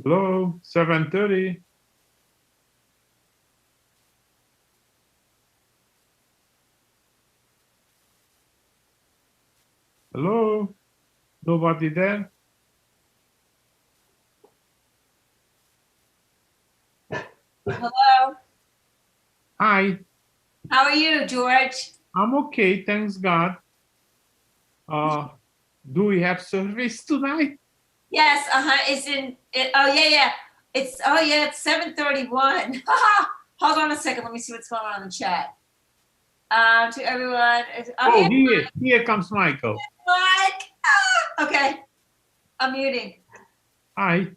Hello, 7:30. Hello, nobody there? Hello. Hi, How are you, George? I'm okay, thanks God. Do we have service tonight? Yes, it's in it, oh yeah. It's 7:31. Hold on a second, let me see what's going on in the chat. To everyone. Oh, Hey, here comes Michael. Mike. Okay, I'm muting. Hi.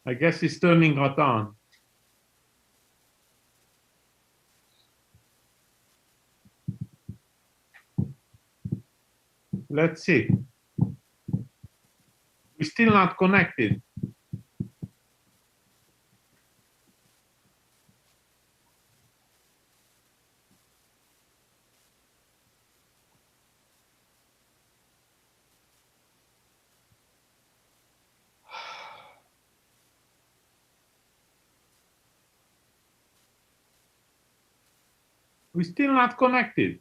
I guess he's turning hot on. Let's see. We're still not connected. We're still not connected.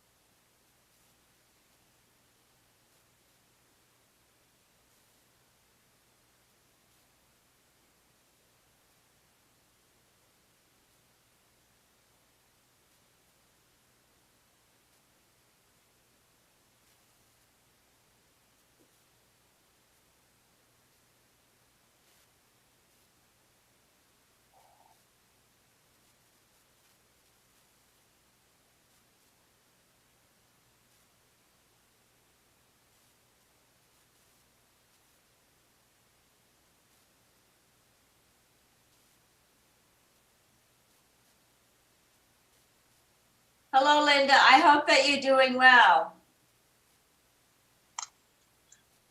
Hello, Linda. I hope that you're doing well.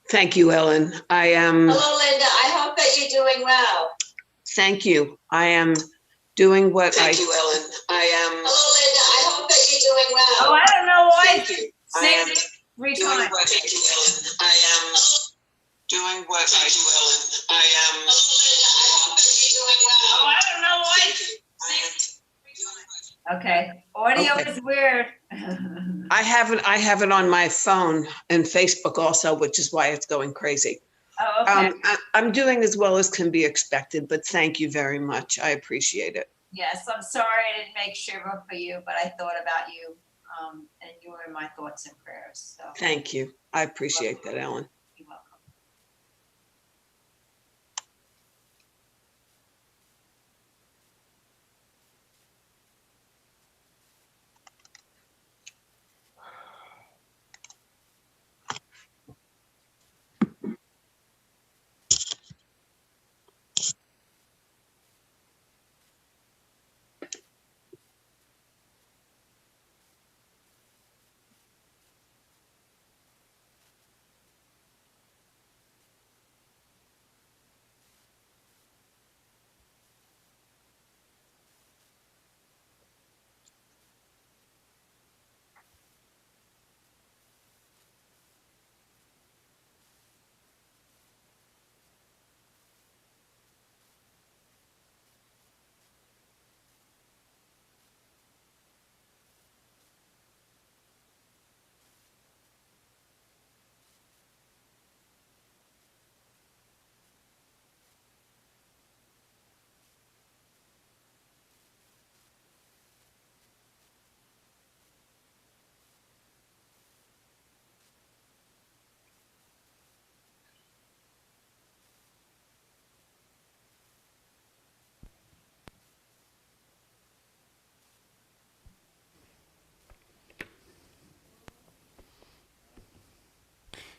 Thank you, Ellen. I am. Hello, Linda. I hope that you're doing well. Thank you. I am doing what Thank you, Ellen. I am. Hello, Linda. I hope that you're doing well. Oh, I don't know why. Thank you. Say it 3 Doing times. what? Thank you, Ellen. I am doing what? Thank you, Ellen. I am. I hope that you're doing well. Oh, I don't know why. Okay. Audio Okay. is weird. I have it on my phone and Facebook also, which is why it's going crazy. Oh, okay. I'm doing as well as can be expected, but thank you very much. I appreciate it. Yes, I'm sorry I didn't make shiva for you, but I thought about you, and you were in my thoughts and prayers. So Thank you. I appreciate that, Ellen. you're welcome.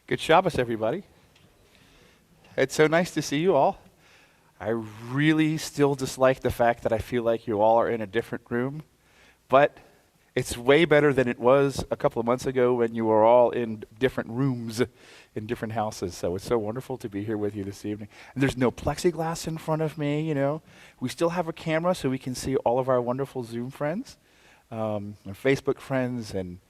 Good Shabbos, everybody. It's so nice to see you all. I really still dislike the fact that I feel like you all are in a different room, but it's way better than it was a couple of months ago when you were all in different rooms in different houses. So it's so wonderful to be here with you this evening. And there's no plexiglass in front of me, you know. We still have a camera so we can see all of our wonderful Zoom friends, and Facebook friends, and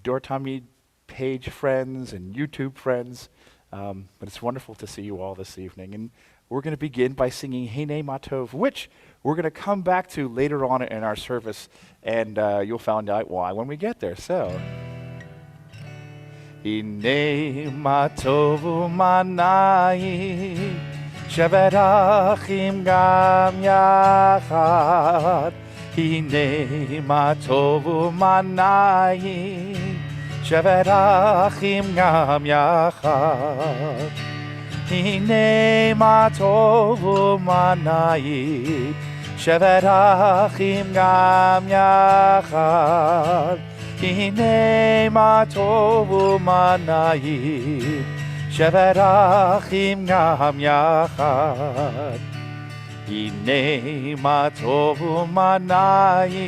Dor Tamid page friends and YouTube friends. But it's wonderful to see you all this evening. And we're going to begin by singing Hine Matov, which we're going to come back to later on in our service, and you'll find out why when we get there. So, Hine Matov Umanai Shevet Achim Gam Yachad Hine Matov Umanai Shevet Achim Gam Yachad Hine Matov Umanai Shevet Achim Gam Yachad Hine Matov Umanai Shevet Achim Gam Yachad Hine Matov Umanai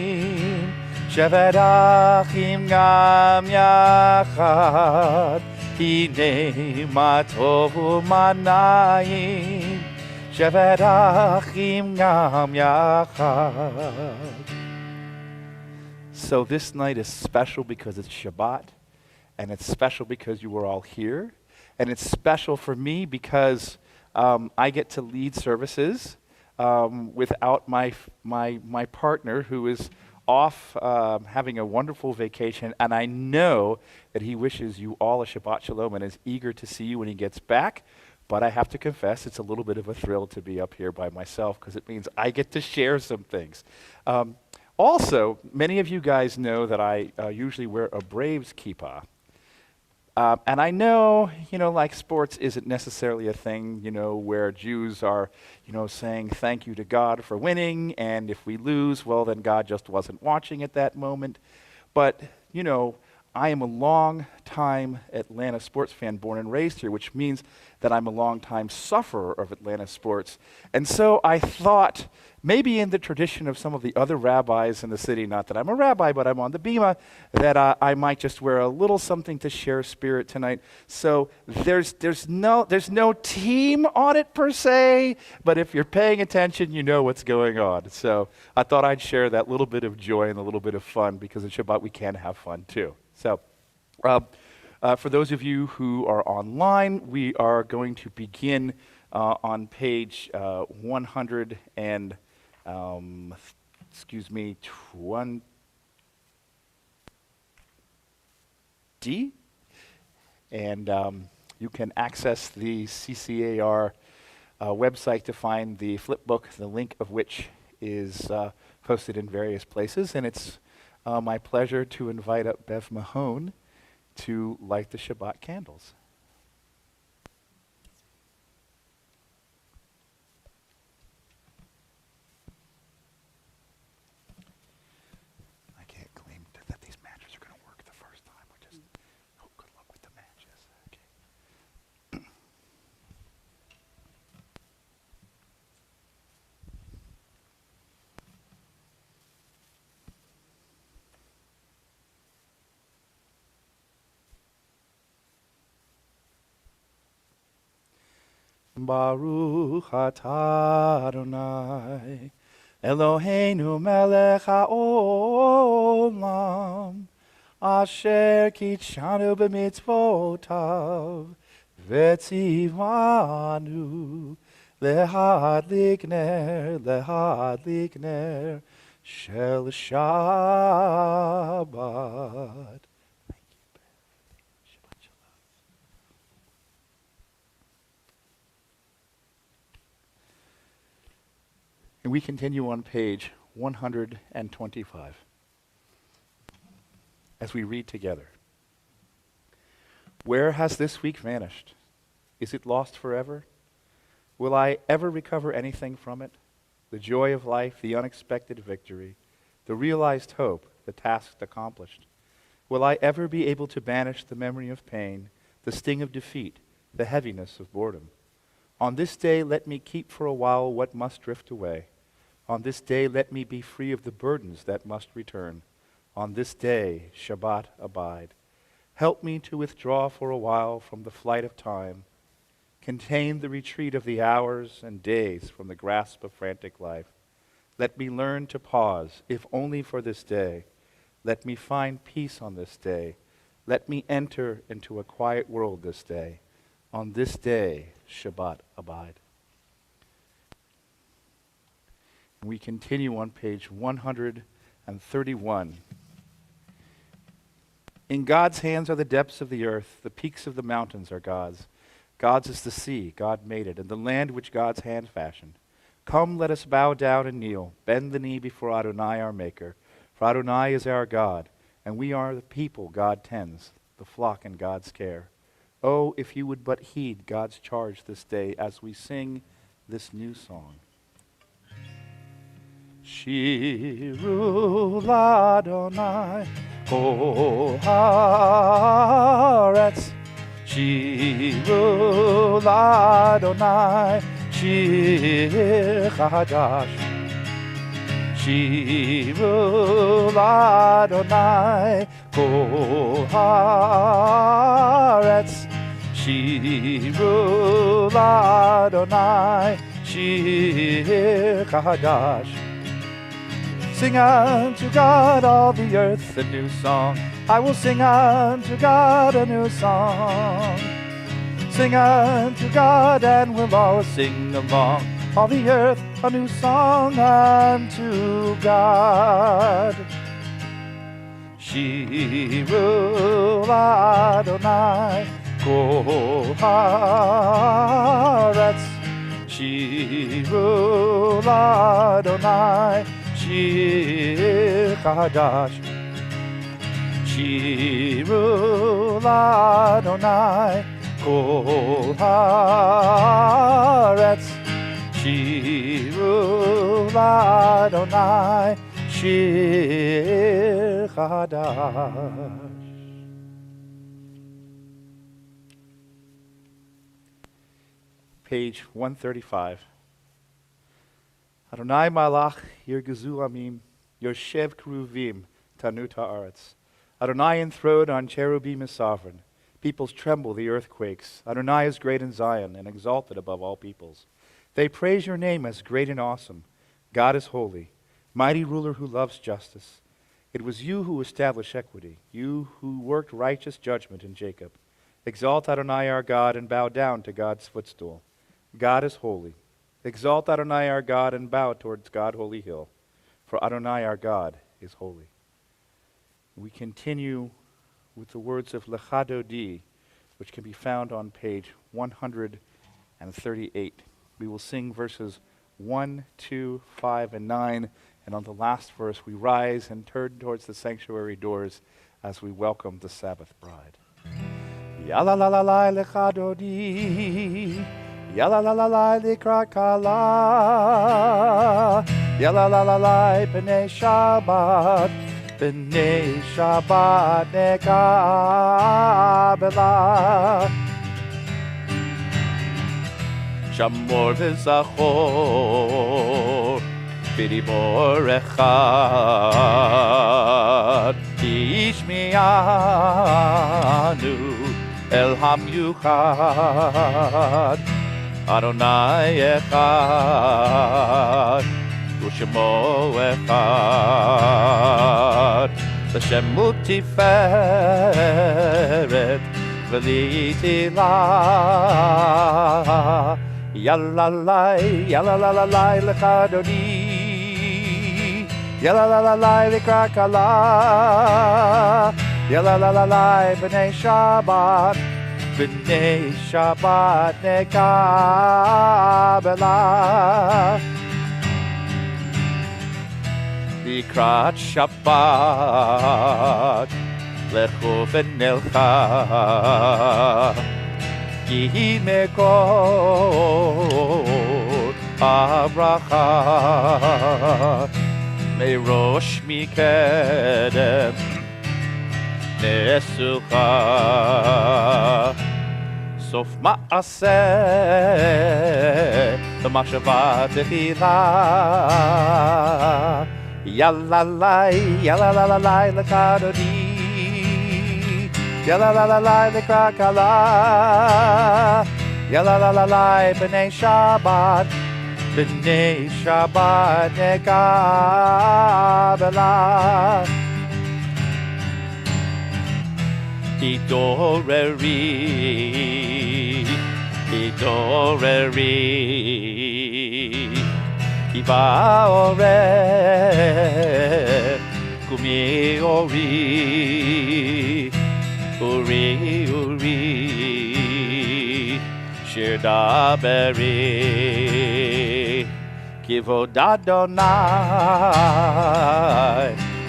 Shevet Achim Gam Yachad Hine Matov Umanai Shevet Achim Gam Yachad. So this night is special because it's Shabbat, and it's special because you were all here, and it's special for me because I get to lead services without my partner, who is off having a wonderful vacation, and I know that he wishes you all a Shabbat Shalom and is eager to see you when he gets back. But I have to confess, it's a little bit of a thrill to be up here by myself because it means I get to share some things. Also, many of you guys know that I usually wear a Braves kippah. And I know, like sports isn't necessarily a thing, where Jews are, saying thank you to God for winning, and if we lose, well, then God just wasn't watching at that moment. But, I am a long-time Atlanta sports fan, born and raised here, which means that I'm a long-time sufferer of Atlanta sports. And so I thought, maybe in the tradition of some of the other rabbis in the city, not that I'm a rabbi, but I'm on the bima, that I might just wear a little something to share spirit tonight. So there's no team on it per se, but if you're paying attention, you know what's going on. So I thought I'd share that little bit of joy and a little bit of fun, because in Shabbat we can have fun too. So for those of you who are online, we are going to begin on page 100 and 20. And you can access the CCAR website to find the flip book, the link of which is posted in various places. And it's my pleasure to invite up Bev Mahone to light the Shabbat candles. I can't claim that these matches are going to work the first time. We just hope good luck with the matches. Okay. Baruch atah Adonai Eloheinu melech haolam asher kitshanu b'mitzvotav v'tzivanu lehadlik ner shel Shabbat. And we continue on page 125 as we read together. Where has this week vanished? Is it lost forever? Will I ever recover anything from it? The joy of life, the unexpected victory, the realized hope, the task accomplished. Will I ever be able to banish the memory of pain, the sting of defeat, the heaviness of boredom? On this day, let me keep for a while what must drift away. On this day, let me be free of the burdens that must return. On this day, Shabbat abide. Help me to withdraw for a while from the flight of time, contain the retreat of the hours and days from the grasp of frantic life. Let me learn to pause, if only for this day. Let me find peace on this day. Let me enter into a quiet world this day. On this day, Shabbat abide. We continue on page 131. In God's hands are the depths of the earth. The peaks of the mountains are God's. God's is the sea, God made it, and the land which God's hand fashioned. Come, let us bow down and kneel, bend the knee before Adonai our Maker. For Adonai is our God, and we are the people God tends, the flock in God's care. Oh, if you would but heed God's charge this day as we sing this new song. Shiru l'Adonai kol haaretz. Shiru l'Adonai shir chadash. Shiru l'Adonai kol haaretz. Shiru l'Adonai shir chadash. Sing unto God all the earth a new song. I will sing unto God a new song. Sing unto God and we'll all sing along. All the earth a new song unto God. Shiru Adonai kol haaretz. Shiru Adonai shir chadash. Shiru Adonai kol haaretz. Shiru Adonai shir chadash. Page 135. Adonai malach yirgezu amim, yoshev keruvim tanut haaretz. Adonai enthroned on cherubim is sovereign. Peoples tremble, the earth quakes. Adonai is great in Zion and exalted above all peoples. They praise your name as great and awesome. God is holy, mighty ruler who loves justice. It was you who established equity, you who worked righteous judgment in Jacob. Exalt Adonai our God and bow down to God's footstool. God is holy. Exalt Adonai our God and bow towards God holy hill, for Adonai our God is holy. We continue with the words of Lecha Dodi, which can be found on page 138. We will sing verses 1, 2, 5, and 9, and on the last verse we rise and turn towards the sanctuary doors as we welcome the Sabbath bride. Yalla la la la Lecha Dodi. Yalla la la la likra kala. Yalla la la la b'nei Shabbat. B'nei Shabbat nekabela. Shamor v'zachor b'dibor echad. Tishmi'anu el hamyuchad. Adonai echad, u'shemo echad. L'shem u'tiferet v'litilah. Yalalai, yalalalai lecha dodi. Yalalalai likra kala. Yalalalai b'nei Shabbat. B'nei Shabbat nekabela. Likrat Shabbat lechu v'nelcha. Ki mekol habracha. Merosh mikedem nesucha. Sof ma'aseh b'machshava tefillah. Yalalai, yalalalai lecha dodi. Yalalalai lekra kala. Yalalalai b'nei Shabbat. B'nei Shabbat nekabela. התעוררי, התעוררי, כי בעורר, קומי אורי, אורי, אורי, שיר דברי, כבוד אדוני,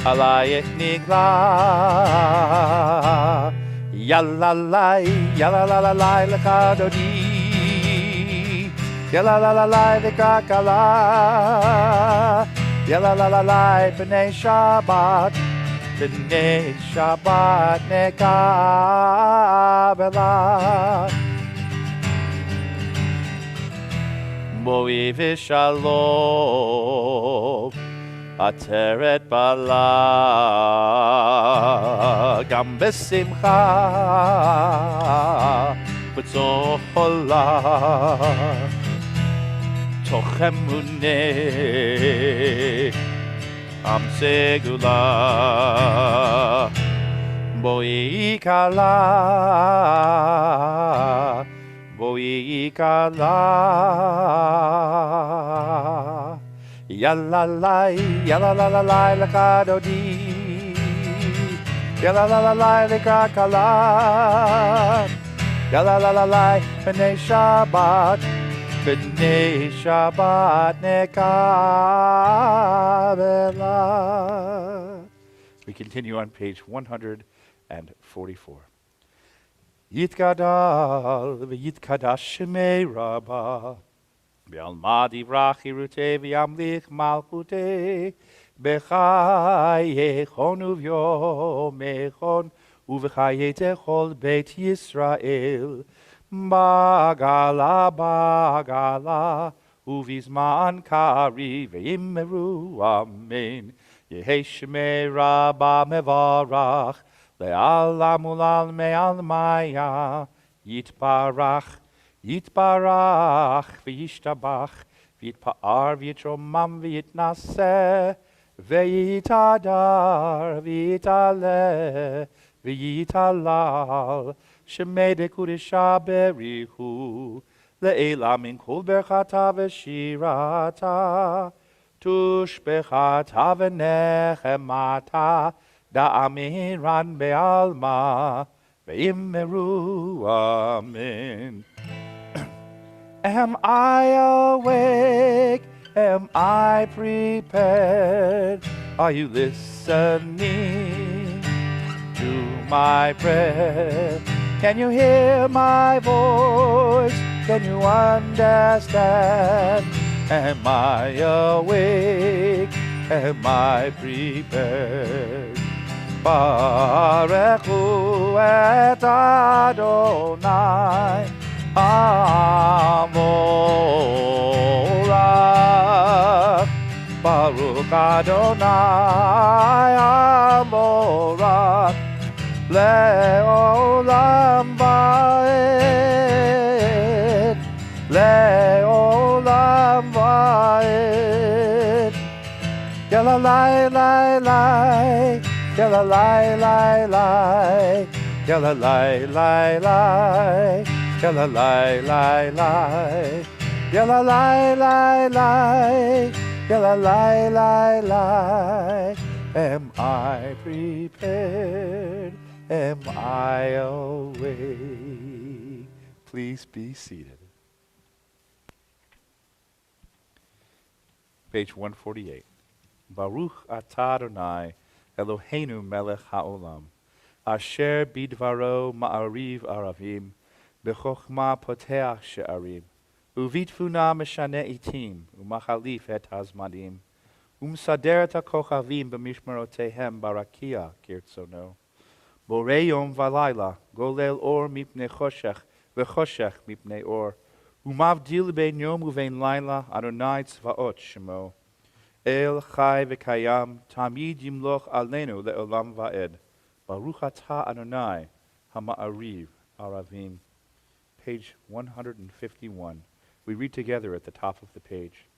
עלייך נגלה, יאללה לך דודי, יאללה לך כלה, יאללה בני שבת, בני שבת נקבלה. בואי ושלום, עטרת בעלה, גם בשמחה וצהלה, תוך אמונה, עם סגולה. בואי כלה, בואי כלה, יאללה לך דודי, יאללה לך כלה, יאללה בני שבת, בני שבת נקבלה. We continue on page 144. יתגדל ויתקדש שמי רבה, בעלמא דברה חירותי וימליך מלכותי, בחייכון וביומכון ובחיי כל בית ישראל, בגלה בגלה ובזמן קריב ויאמרו אמן. יהי שמי רבה מברך, לעלם ולעלמי עלמיה, יתברך, יתברך וישתבח, ויתפאר ויתרומם ויתנשא, ויתהדר ויתעלה ויתהלל, שמי דקודשה בריחו, לעילה מן כל ברכתה ושירתה, תושבחתה ונחמתה, דאמירן בעלמא, ואמרו אמן. Am I awake? Am I prepared? Are you listening to my prayer? Can you hear my voice? Can you understand? Am I awake? Am I prepared? Baruchu et Adonai Amorach. Baruch Adonai Amorach Le'olam va'ed, Le'olam va'ed. Yalalai lai lai, yalalai lai lai, yalalai lai lai, yalalai lai lai, yalalai lai lai, yalalai lai lai. Am I prepared? Am I awake? Please be seated. Page 148. Baruch atah Adonai Eloheinu melech haolam, asher bidvaro ma'ariv aravim, bechokma poteach she'arim, uvitfuna meshane itim, umachalif et hazmadim, umsader et hakochavim b'mishmerotehem barakia kirtzono, borei yom v'layla, golel or mipnei choshech, v'choshech mipnei or, umavdil bein yom uvein layla, Adonai tzvaot shemo, El chai v'kayam, tamid yimloch alenu le'olam va'ed. Baruch atah Adonai hama'ariv aravim. Page 151. We read together at the top of the page.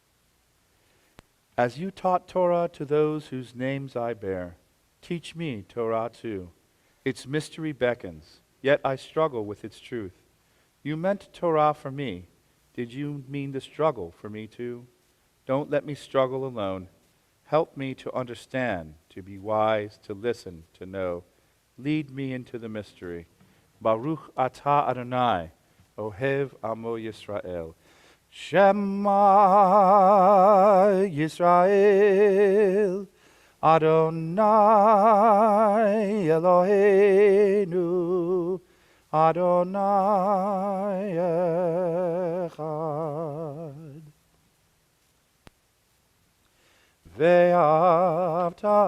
As you taught Torah to those whose names I bear, teach me Torah too. Its mystery beckons, yet I struggle with its truth. You meant Torah for me. Did you mean the struggle for me too? Don't let me struggle alone. Help me to understand, to be wise, to listen, to know. Lead me into the mystery. Baruch atah Adonai, Ohev Amo Yisrael. Shema Yisrael, Adonai Eloheinu, Adonai Echad. Ve'avta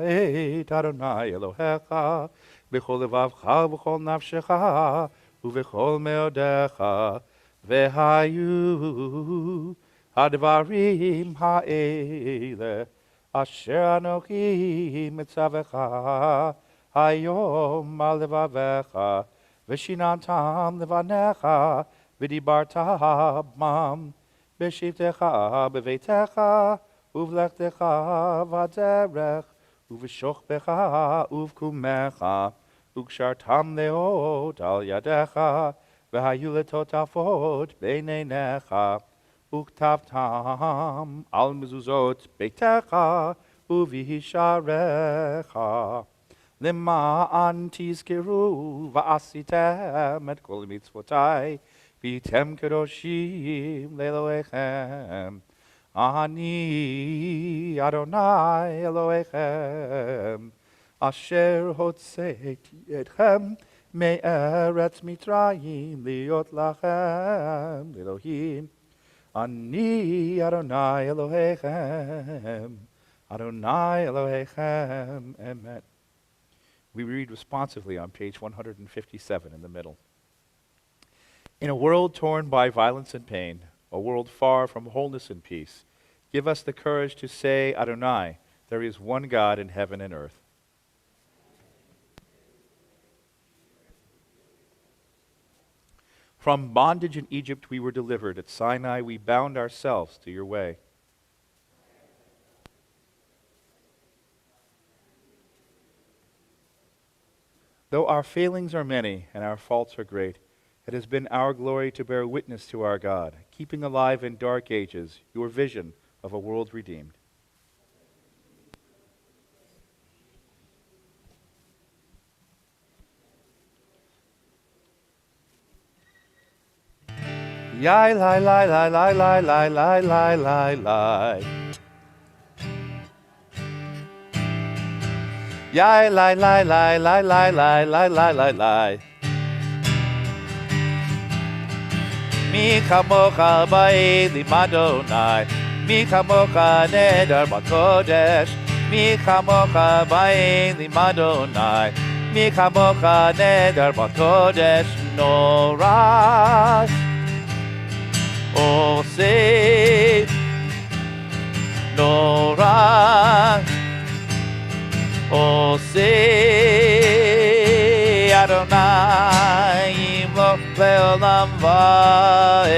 et Adonai Elohecha b'chol levavcha v'chol nafshecha u'v'chol meodecha ve'hayu hadvarim ha'ele asher anochi mitzavecha hayom al levavecha v'shinantam levanecha v'dibarta b'mam b'shivtecha b'veitecha uvlechtecha vaderech, uv'shochbecha uvkumecha, ukshartam leot al yadecha, v'hayuletot afot beinenecha, uktavtam al mezuzot beitecha, uvihisharecha. Lema'an tizkeru va'asitem et kol mitzvotai, v'item kedoshim le'elohechem. Ani Adonai Elohechem, Asher hotzeiti etchem me'eretz Mitzrayim liot lachem Elohim. Ani Adonai Elohechem, Adonai Elohechem, Amen. We read responsively on page 157 in the middle. In a world torn by violence and pain, a world far from wholeness and peace, give us the courage to say, Adonai, there is one God in heaven and earth. From bondage in Egypt we were delivered. At Sinai we bound ourselves to your way. Though our failings are many and our faults are great, it has been our glory to bear witness to our God, keeping alive in dark ages your vision of a world redeemed. Yai lai lai lai lai lai lai lai lai lai lai. Yai lai lai lai lai lai lai lai lai lai lai. Mi kamocha ba'elim Adonai, mi kamocha neder b'kodesh, mi kamocha ba'elim Adonai, mi kamocha neder b'kodesh, nora oseh, nora oseh Adonai. Le'olam va'ed.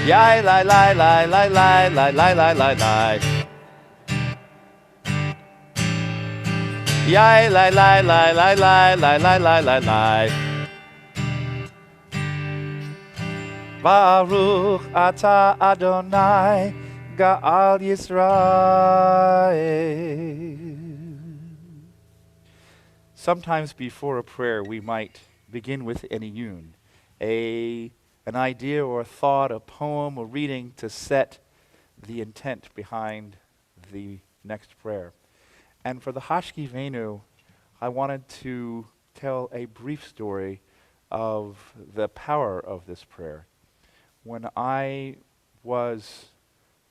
Yai lai lai lai lai lai lai lai lai lai lai. Yai lai lai lai lai lai lai lai lai lai lai. Baruch atah Adonai Ga'al Yisrael. Sometimes before a prayer, we might begin with an iyun, an idea or a thought, a poem, or reading to set the intent behind the next prayer. And for the Hashkivenu, I wanted to tell a brief story of the power of this prayer. When I was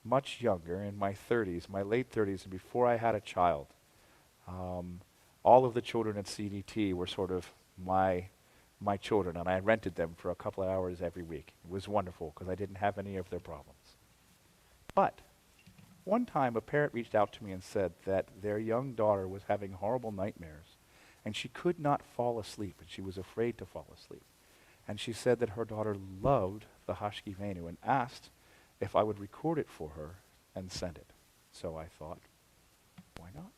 much younger, in my 30s, my late 30s, and before I had a child, all of the children at CDT were sort of my children, and I rented them for a couple of hours every week. It was wonderful because I didn't have any of their problems. But one time a parent reached out to me and said that their young daughter was having horrible nightmares, and she could not fall asleep, and she was afraid to fall asleep. And she said that her daughter loved the Hashkivenu and asked if I would record it for her and send it. So I thought, why not?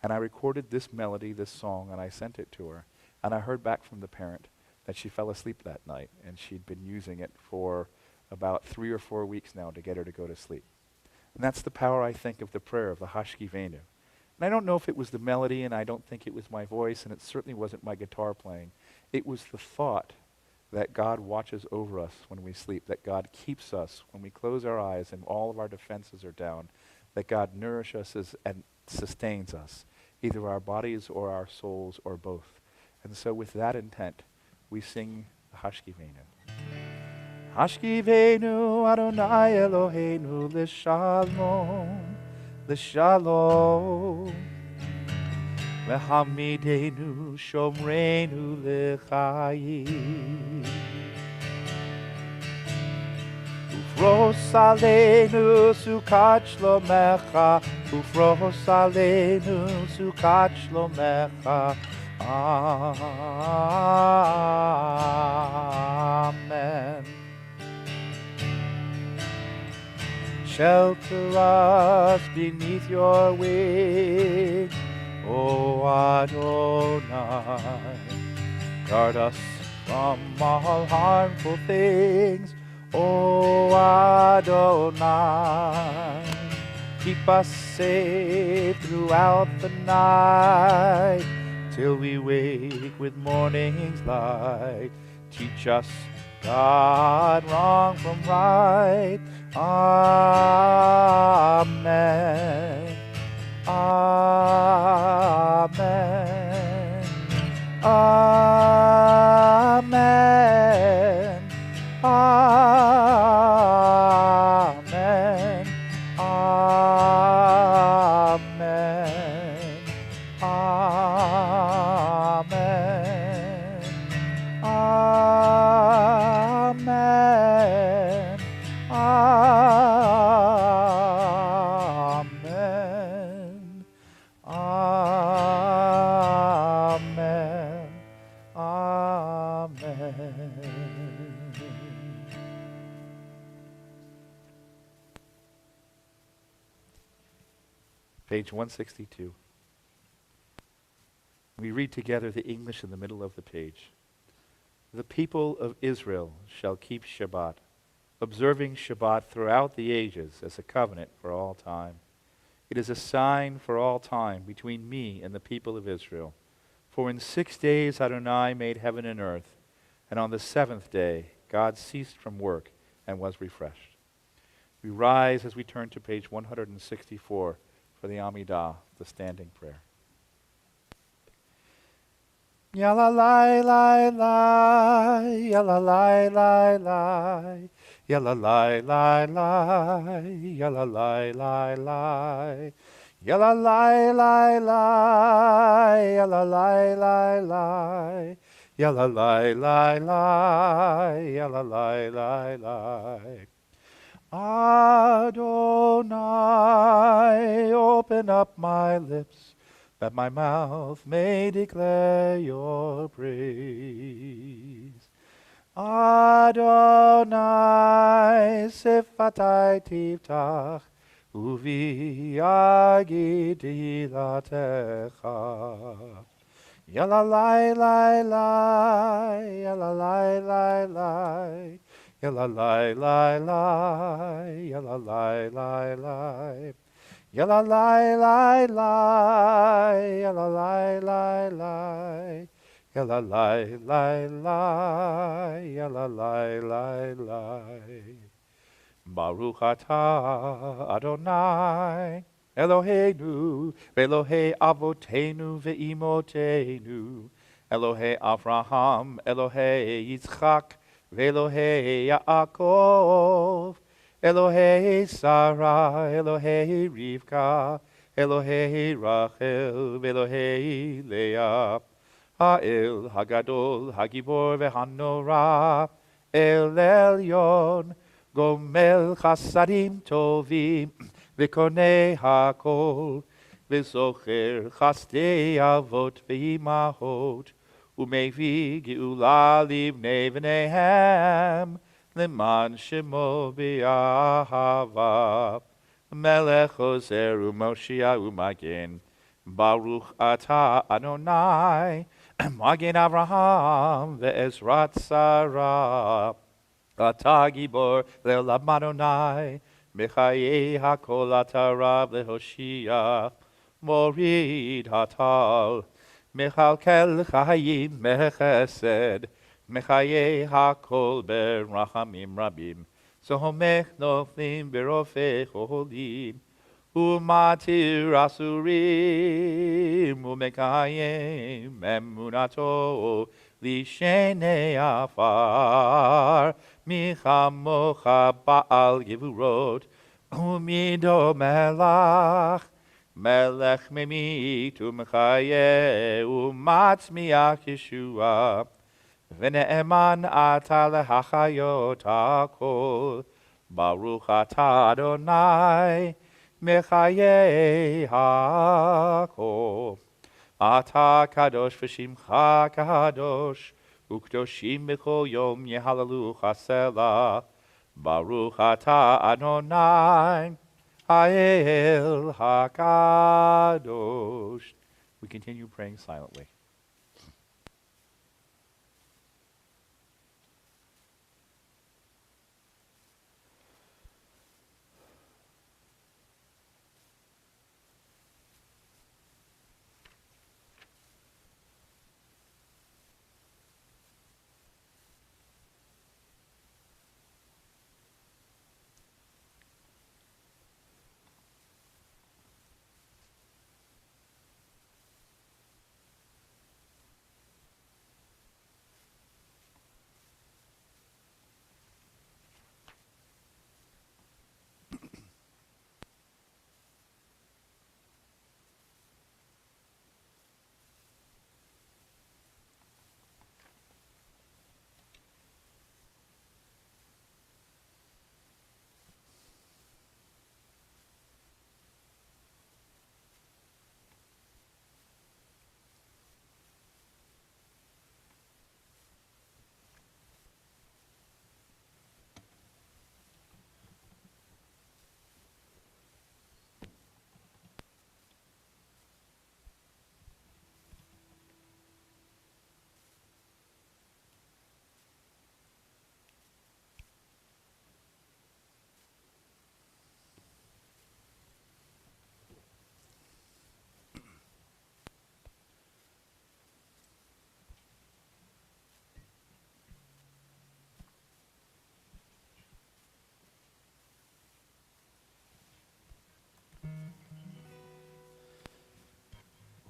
And I recorded this melody, this song, and I sent it to her. And I heard back from the parent that she fell asleep that night, and she'd been using it for about 3 or 4 weeks now to get her to go to sleep. And that's the power, I think, of the prayer, of the Hashkivenu. And I don't know if it was the melody, and I don't think it was my voice, and it certainly wasn't my guitar playing. It was the thought that God watches over us when we sleep, that God keeps us when we close our eyes and all of our defenses are down, that God nourishes us and sustains us, either our bodies or our souls or both. And so with that intent, we sing the Hashkivenu. Hashkivenu Adonai Eloheinu l'shalom, l'shalom. V'hamidenu shomreinu l'chayim. Ufros aleinu sukat shlomecha, ufros aleinu sukat shlomecha. Amen. Shelter us beneath your wings, O Adonai. Guard us from all harmful things, O Adonai. Keep us safe throughout the night, till we wake with morning's light. Teach us, God, wrong from right. Amen. Amen. Amen. Amen. Amen. Amen. Amen. Amen. Amen. Amen. Page 162. We read together the English in the middle of the page. The people of Israel shall keep Shabbat, observing Shabbat throughout the ages as a covenant for all time. It is a sign for all time between me and the people of Israel. For in 6 days Adonai made heaven and earth, and on the seventh day God ceased from work and was refreshed. We rise as we turn to page 164 for the Amidah, the standing prayer. Yalla lai lai lai, yalla lai lai lai, yalla lai lai lai, yalla lai lai lai, yalla lai lai lai, yalla lai lai lai, yalla lai lai lai, yalla lai lai lai. Adonai, open up my lips, that my mouth may declare your praise. Adonai, sifatai tiftach, uvi agidi latecha. Yalla lai lai lai, yalla lai lai lai, yalla lai lai lai, yalla lai lai lai. Yalla lai lai lai, yalla lai lai lai, yalla lai lai lai, yalla lai lai lai. Baruch atah Adonai, Eloheinu, Elohei Avotenu ve'imotenu, Elohei Avraham, Elohei Yitzchak, ve'Elohei Yaakov, Elohei Sarah, Elohei Rivka, Elohei Rachel, Elohei Leah, Ha'el Hagadol, Hagibor ve'Hanorah, El Elyon, Gomel Chasadim Tovim, V'Konei HaKol, V'Zocher Chasdei Avot ve'Imahot, U'Mevi Geula Livnei V'Nehem, Leman Shemo B'Ahava, Melech Ozer U'Moshiach U'Magen, Baruch atah Adonai, Magen Avraham ve'ezrat Sarah. Atah gibor le'olam Adonai, Mechaye hakol atah Rab le'Hoshia, Morid hatal, Mechalkel chayim mechesed, Mechaye hakol berachamim rabim, Somech noflim berofei cholim, Umatir asurim umekayim emunato lishenei afar michamocha baal gevurot umido melach melech memit umechaye umatzmiach Yeshua v'ne'eman ata lehachayot hakol Baruch atah Adonai Mechaye hakol. Ata kadosh v'shimcha kadosh, ukdoshim b'chol yom yehalalu chasela. Baruch ata Adonai, Ha'el hakadosh. We continue praying silently.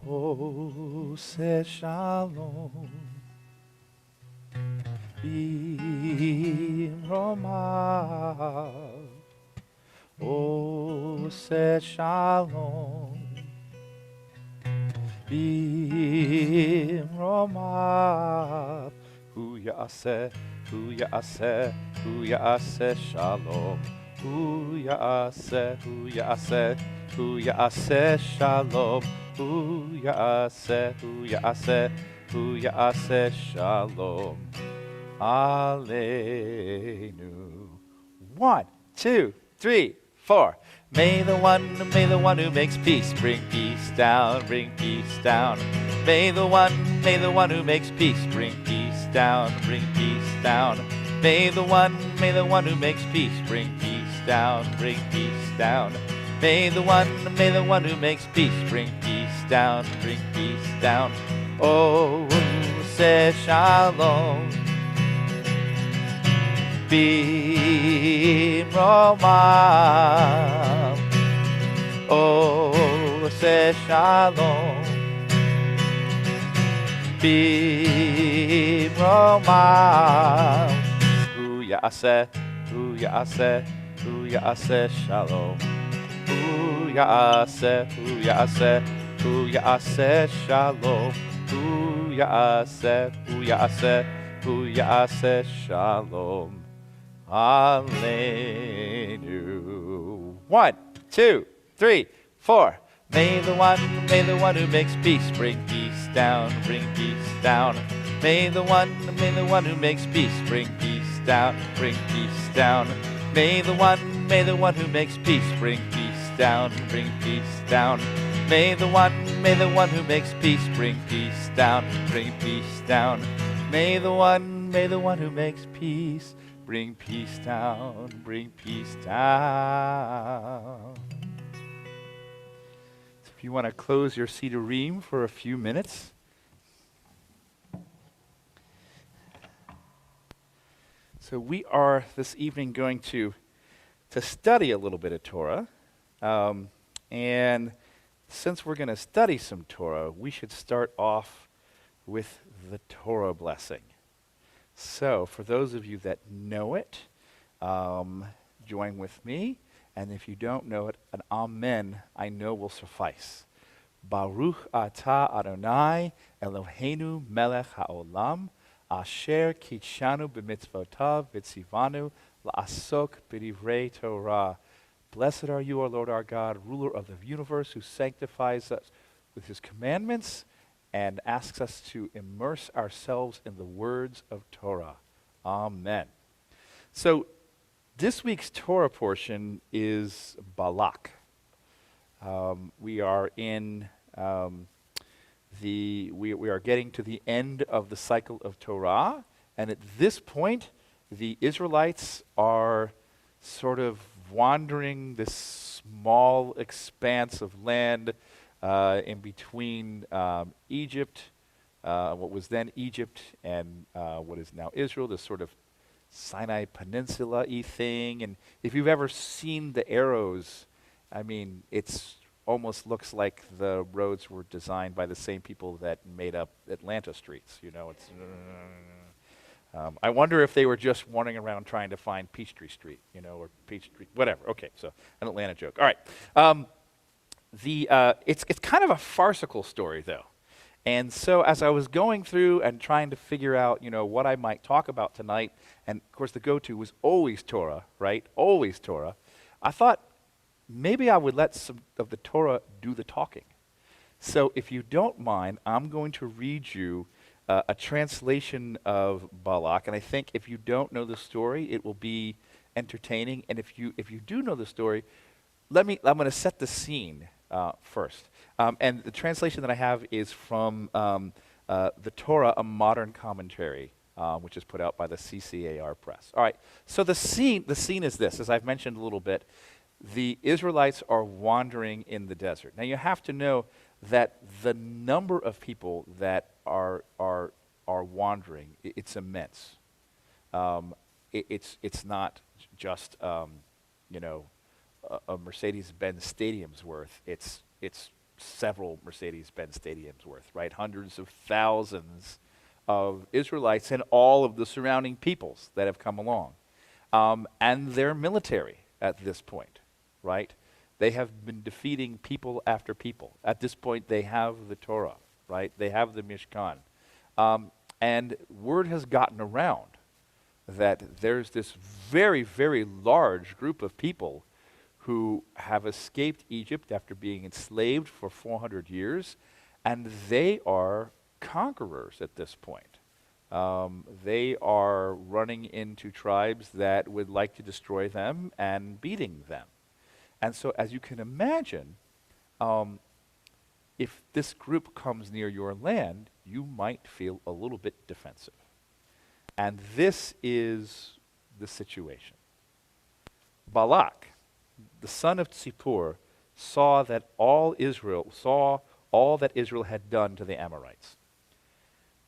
Oh, say shalom, B'Romav. Oh, say shalom, B'Romav. Hu ya'aseh, hu ya'aseh, hu ya'aseh shalom. Hu ya'aseh, hu ya'aseh, hu ya'aseh shalom. Hu ya'aseh, hu ya'aseh, hu ya'aseh shalom. Aleinu. 1, 2, 3, 4. May the one who makes peace bring peace down, bring peace down. May the one who makes peace bring peace down, bring peace down. May the one who makes peace bring peace down, bring peace down. May the one who makes peace bring peace down, bring peace down. Oh, say shalom, B'Romav. Oh, say shalom, B'Romav. Hu ya'aseh, hu ya'aseh, hu ya'aseh shalom. Hu ya'aseh, hu ya'aseh, hu ya'aseh shalom. Hu ya'aseh, hu ya'aseh, hu ya'aseh shalom. Aleinu. 1, 2, 3, 4. May the one who makes peace bring peace down, bring peace down. May the one who makes peace bring peace down, bring peace down. May the one who makes peace bring peace down, bring peace down. May the one who makes peace bring peace down, bring peace down. May the one who makes peace bring peace down, bring peace down. So if you want to close your Sidurim for a few minutes. So we are this evening going to study a little bit of Torah. And since we're going to study some Torah, we should start off with the Torah blessing. So for those of you that know it, join with me. And if you don't know it, an amen, I know, will suffice. Baruch atah Adonai Eloheinu melech haolam, asher kitshanu b'mitzvotav v'tzivanu la'asok b'divrei Torah. Blessed are you, our Lord our God, ruler of the universe, who sanctifies us with his commandments and asks us to immerse ourselves in the words of Torah. Amen. So this week's Torah portion is Balak. We are in we are getting to the end of the cycle of Torah, and at this point, the Israelites are sort of wandering this small expanse of land in between Egypt, what was then Egypt, and what is now Israel, this sort of Sinai Peninsula-y thing. And if you've ever seen the arrows, I mean, it's almost looks like the roads were designed by the same people that made up Atlanta streets. You know, it's. I wonder if they were just wandering around trying to find Peachtree Street, you know, or Peach Street, whatever. Okay, so an Atlanta joke. All right. It's kind of a farcical story, though. And so as I was going through and trying to figure out, you know, what I might talk about tonight, and of course the go-to was always Torah, right? Always Torah. I thought maybe I would let some of the Torah do the talking. So if you don't mind, I'm going to read you a translation of Balak, and I think if you don't know the story, it will be entertaining. And if you do know the story, I'm going to set the scene first. And the translation that I have is from the Torah, a modern commentary, which is put out by the CCAR Press. All right. So the scene is this, as I've mentioned a little bit. The Israelites are wandering in the desert. Now you have to know that the number of people that are wandering, it's immense. It's not just you know, a Mercedes-Benz stadium's worth. It's several Mercedes-Benz stadiums worth, right? Hundreds of thousands of Israelites and all of the surrounding peoples that have come along, and their military at this point, right? They have been defeating people after people. At this point, they have the Torah, right? They have the Mishkan. And word has gotten around that there's this very, very large group of people who have escaped Egypt after being enslaved for 400 years, and they are conquerors at this point. They are running into tribes that would like to destroy them and beating them. And so, as you can imagine, if this group comes near your land, you might feel a little bit defensive. And this is the situation. Balak, the son of Zippor, saw all that Israel had done to the Amorites.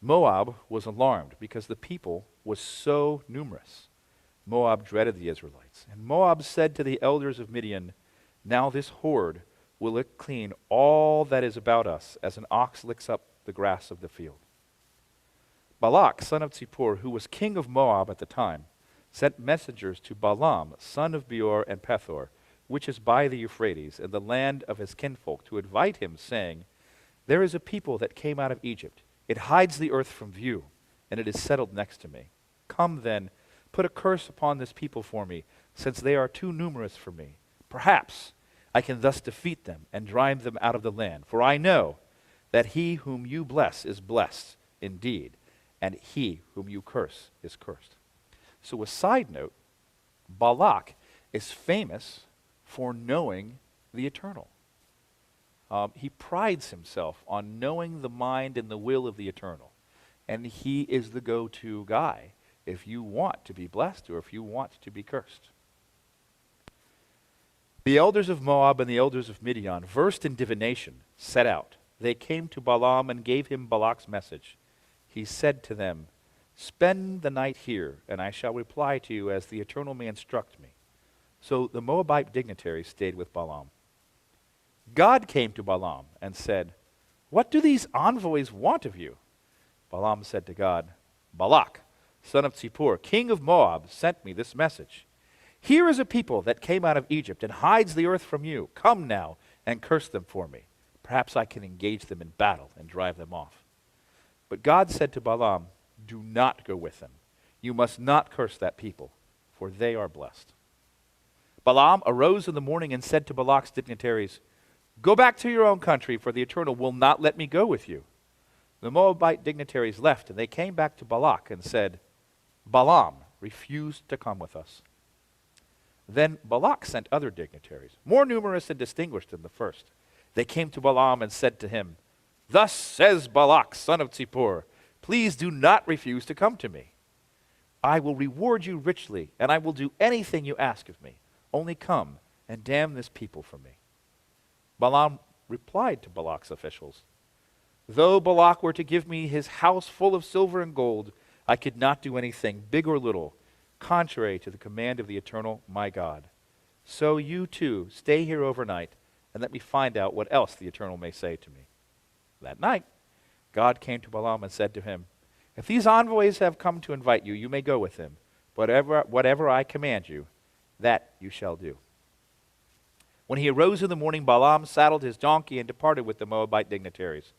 Moab was alarmed because the people was so numerous. Moab dreaded the Israelites. And Moab said to the elders of Midian, "Now this horde will lick clean all that is about us, as an ox licks up the grass of the field." Balak, son of Zippor, who was king of Moab at the time, sent messengers to Balaam, son of Beor and Pethor, which is by the Euphrates, in the land of his kinfolk, to invite him, saying, "There is a people that came out of Egypt. It hides the earth from view, and it is settled next to me. Come then, put a curse upon this people for me, since they are too numerous for me. Perhaps I can thus defeat them and drive them out of the land. For I know that he whom you bless is blessed indeed, and he whom you curse is cursed." So a side note, Balak is famous for knowing the eternal. He prides himself on knowing the mind and the will of the Eternal. And he is the go-to guy if you want to be blessed or if you want to be cursed. The elders of Moab and the elders of Midian, versed in divination, set out. They came to Balaam and gave him Balak's message. He said to them, "Spend the night here, and I shall reply to you as the Eternal may instruct me." So the Moabite dignitaries stayed with Balaam. God came to Balaam and said, "What do these envoys want of you?" Balaam said to God, "Balak, son of Zippor, king of Moab, sent me this message. Here is a people that came out of Egypt and hides the earth from you. Come now and curse them for me. Perhaps I can engage them in battle and drive them off." But God said to Balaam, "Do not go with them. You must not curse that people, for they are blessed." Balaam arose in the morning and said to Balak's dignitaries, "Go back to your own country, for the Eternal will not let me go with you." The Moabite dignitaries left, and they came back to Balak and said, "Balaam refused to come with us." Then Balak sent other dignitaries, more numerous and distinguished than the first. They came to Balaam and said to him, "Thus says Balak, son of Zippor, please do not refuse to come to me. I will reward you richly, and I will do anything you ask of me. Only come and damn this people for me." Balaam replied to Balak's officials, "Though Balak were to give me his house full of silver and gold, I could not do anything, big or little, contrary to the command of the Eternal, my God. So you too stay here overnight, and let me find out what else the Eternal may say to me." That night, God came to Balaam and said to him, "If these envoys have come to invite you, you may go with them. Whatever I command you, that you shall do." When he arose in the morning, Balaam saddled his donkey and departed with the Moabite dignitaries.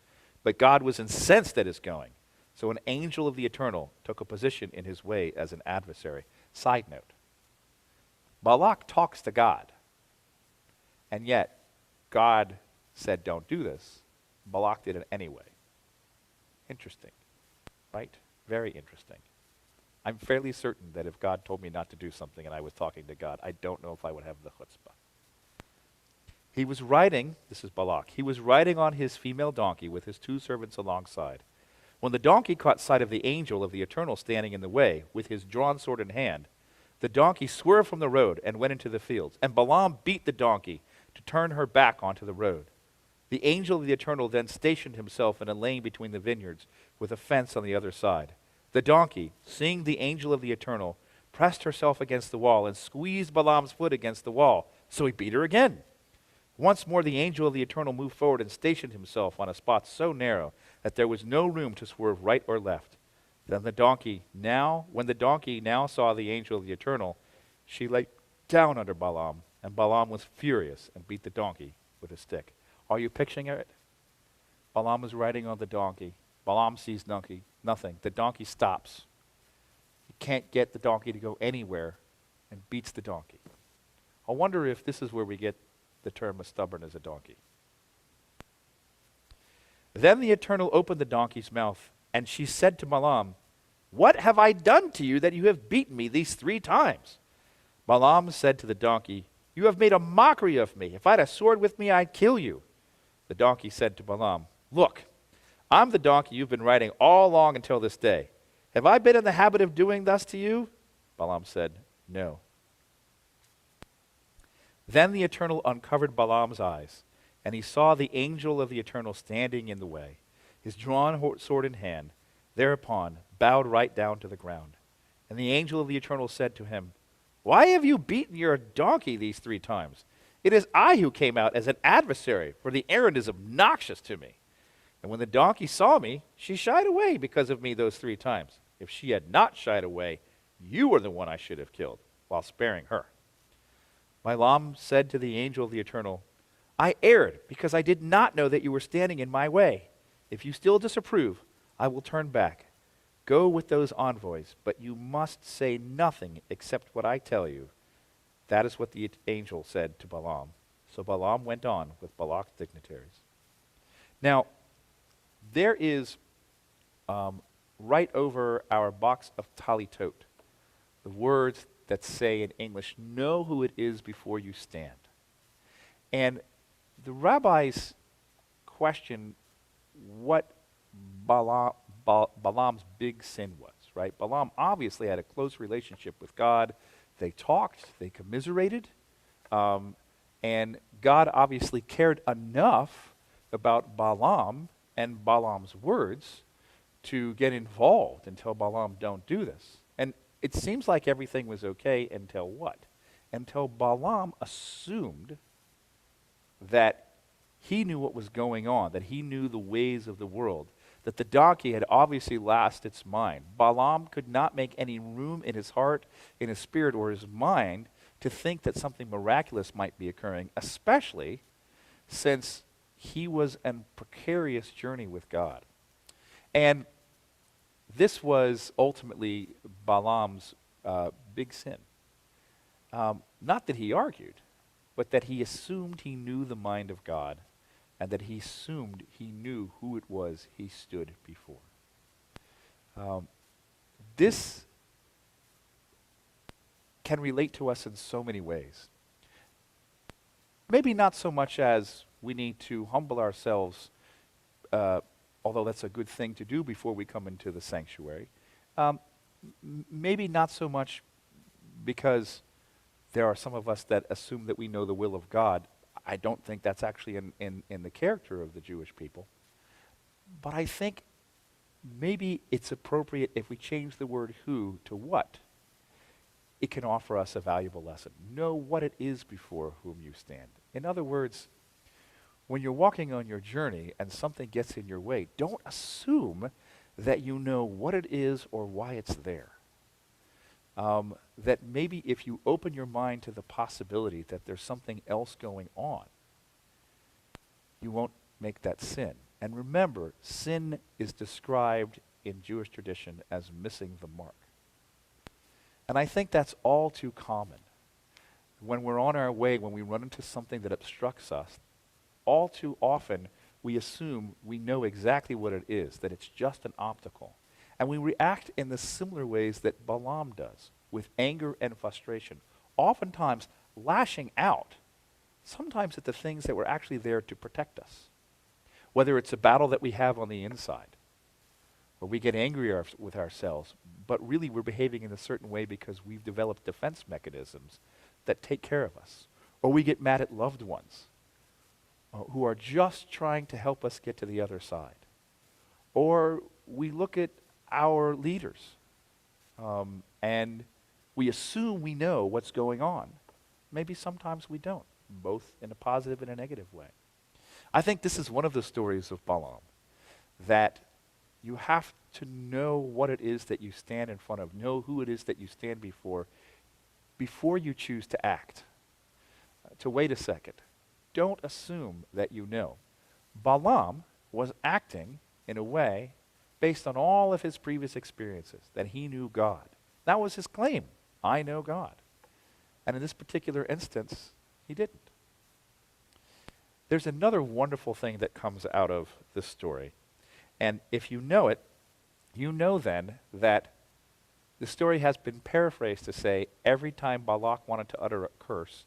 But God was incensed at his going. So an angel of the Eternal took a position in his way as an adversary. Side note, Balak talks to God, and yet God said, "Don't do this." Balak did it anyway. Interesting, right? Very interesting. I'm fairly certain that if God told me not to do something and I was talking to God, I don't know if I would have the chutzpah. He was riding, this is Balak, he was riding on his female donkey with his two servants alongside. When the donkey caught sight of the angel of the Eternal standing in the way, with his drawn sword in hand, the donkey swerved from the road and went into the fields, and Balaam beat the donkey to turn her back onto the road. The angel of the Eternal then stationed himself in a lane between the vineyards, with a fence on the other side. The donkey, seeing the angel of the Eternal, pressed herself against the wall and squeezed Balaam's foot against the wall, so he beat her again. Once more the angel of the Eternal moved forward and stationed himself on a spot so narrow that there was no room to swerve right or left. When the donkey now saw the angel of the Eternal, she lay down under Balaam, and Balaam was furious and beat the donkey with a stick. Are you picturing it? Balaam is riding on the donkey. Balaam sees nothing. The donkey stops. He can't get the donkey to go anywhere and beats the donkey. I wonder if this is where we get the term as stubborn as a donkey. Then the Eternal opened the donkey's mouth, and she said to Balaam, "What have I done to you that you have beaten me these 3 times?" Balaam said to the donkey, "You have made a mockery of me. If I had a sword with me, I'd kill you." The donkey said to Balaam, "Look, I'm the donkey you've been riding all along until this day. Have I been in the habit of doing thus to you?" Balaam said, "No." Then the Eternal uncovered Balaam's eyes, and he saw the angel of the Eternal standing in the way, his drawn sword in hand, thereupon bowed right down to the ground. And the angel of the Eternal said to him, "Why have you beaten your donkey these 3 times? It is I who came out as an adversary, for the errand is obnoxious to me. And when the donkey saw me, she shied away because of me those 3 times. If she had not shied away, you are the one I should have killed, while sparing her." Balaam said to the angel of the Eternal, "I erred because I did not know that you were standing in my way. If you still disapprove, I will turn back. Go with those envoys, but you must say nothing except what I tell you." That is what the angel said to Balaam. So Balaam went on with Balak's dignitaries. Now, there is right over our box of talitot, the words that say in English, "Know who it is before you stand." And the rabbis question what Balaam's big sin was, right? Balaam obviously had a close relationship with God. They talked, they commiserated, and God obviously cared enough about Balaam and Balaam's words to get involved and tell Balaam, don't do this. And it seems like everything was okay until what? Until Balaam assumed that he knew what was going on, that he knew the ways of the world, that the donkey had obviously lost its mind. Balaam could not make any room in his heart, in his spirit, or his mind to think that something miraculous might be occurring, especially since he was on a precarious journey with God. And this was ultimately Balaam's big sin. Not that he argued, but that he assumed he knew the mind of God, and that he assumed he knew who it was he stood before. This can relate to us in so many ways. Maybe not so much as we need to humble ourselves, although that's a good thing to do before we come into the sanctuary. Maybe not so much because there are some of us that assume that we know the will of God. I don't think that's actually in the character of the Jewish people. But I think maybe it's appropriate if we change the word who to what. It can offer us a valuable lesson. Know what it is before whom you stand. In other words, when you're walking on your journey and something gets in your way, don't assume that you know what it is or why it's there. That maybe if you open your mind to the possibility that there's something else going on, you won't make that sin. And remember, sin is described in Jewish tradition as missing the mark. And I think that's all too common. When we're on our way, when we run into something that obstructs us, all too often we assume we know exactly what it is, that it's just an obstacle. And we react in the similar ways that Balaam does, with anger and frustration, oftentimes lashing out, sometimes at the things that were actually there to protect us. Whether it's a battle that we have on the inside, or we get angry with ourselves, but really we're behaving in a certain way because we've developed defense mechanisms that take care of us. Or we get mad at loved ones who are just trying to help us get to the other side. Or we look at our leaders and we assume we know what's going on. Maybe sometimes we don't, both in a positive and a negative way. I think this is one of the stories of Balaam, that you have to know what it is that you stand in front of, know who it is that you stand before you choose to act. To wait a second. Don't assume that you know. Balaam was acting in a way based on all of his previous experiences, that he knew God. That was his claim. I know God. And in this particular instance, he didn't. There's another wonderful thing that comes out of this story. And if you know it, you know then that the story has been paraphrased to say, every time Balak wanted to utter a curse,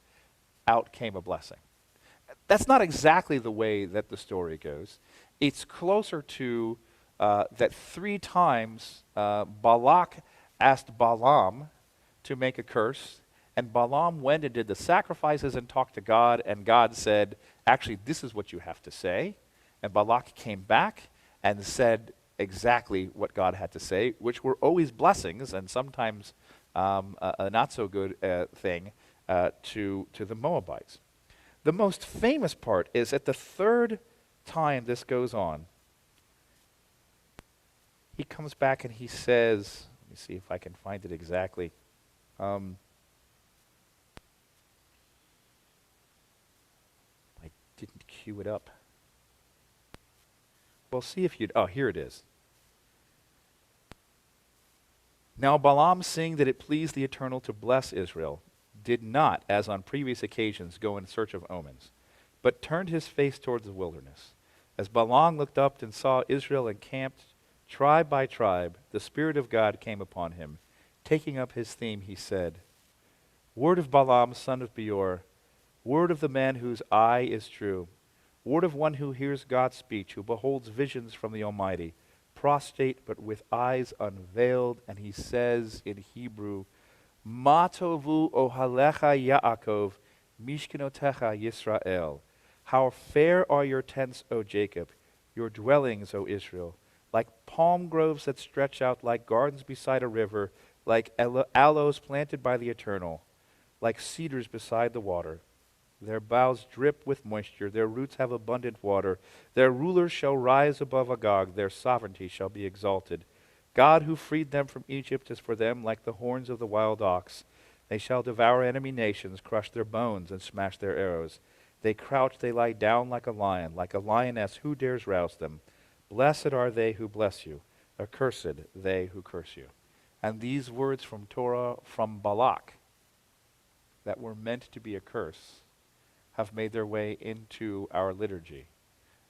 out came a blessing. That's not exactly the way that the story goes. It's closer to that 3 times Balak asked Balaam to make a curse, and Balaam went and did the sacrifices and talked to God, and God said, actually, this is what you have to say. And Balak came back and said exactly what God had to say, which were always blessings and sometimes a not so good thing to the Moabites. The most famous part is at the 3rd time this goes on, he comes back and he says, let me see if I can find it exactly. I didn't cue it up. Well, see if you'd, oh, here it is. Now Balaam, seeing that it pleased the Eternal to bless Israel, did not, as on previous occasions, go in search of omens, but turned his face towards the wilderness. As Balaam looked up and saw Israel encamped, tribe by tribe, the Spirit of God came upon him. Taking up his theme, he said, Word of Balaam, son of Beor, word of the man whose eye is true, Word of one who hears God's speech, who beholds visions from the Almighty, prostrate but with eyes unveiled, and he says in Hebrew, Ma tovu ohalecha Yaakov, mishkenotecha Yisrael. How fair are your tents, O Jacob, your dwellings, O Israel, like palm groves that stretch out, like gardens beside a river, like aloes planted by the Eternal, like cedars beside the water. Their boughs drip with moisture, their roots have abundant water. Their rulers shall rise above Agag, their sovereignty shall be exalted. God who freed them from Egypt is for them like the horns of the wild ox. They shall devour enemy nations, crush their bones, and smash their arrows. They crouch, they lie down like a lioness, who dares rouse them? Blessed are they who bless you, accursed they who curse you. And these words from Torah, from Balak, that were meant to be a curse, have made their way into our liturgy.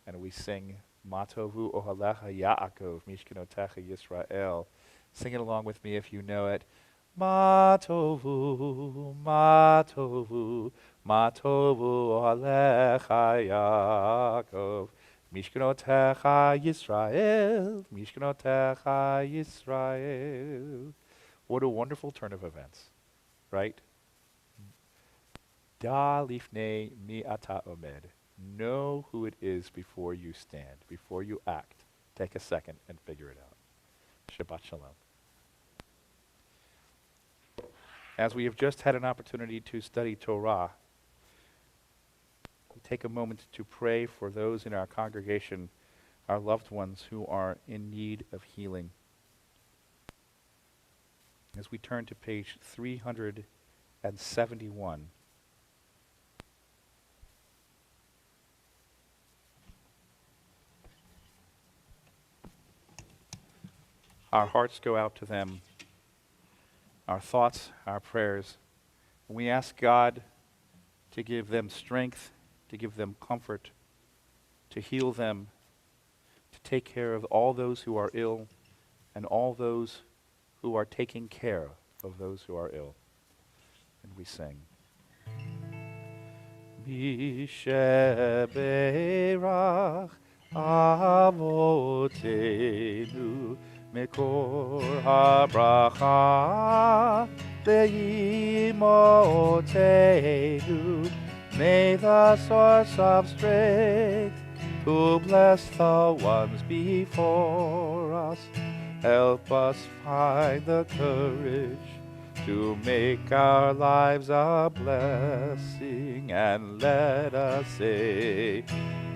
And we sing, Ma tovu ohalecha Yaakov, mishkenotecha Yisrael. Sing it along with me if you know it. Ma tovu, ma tovu, ma tovu ohalecha Yaakov, mishkenotecha Yisrael, mishkenotecha Yisrael. What a wonderful turn of events, right? Da lifnei mi ata omed. Know who it is before you stand, before you act. Take a second and figure it out. Shabbat shalom. As we have just had an opportunity to study Torah, we take a moment to pray for those in our congregation, our loved ones who are in need of healing. As we turn to page 371, our hearts go out to them, our thoughts, our prayers. And we ask God to give them strength, to give them comfort, to heal them, to take care of all those who are ill and all those who are taking care of those who are ill. And we sing. Misheberach avotenu Mekor habracha leimotenu. May the source of strength to bless the ones before us help us find the courage to make our lives a blessing, and let us say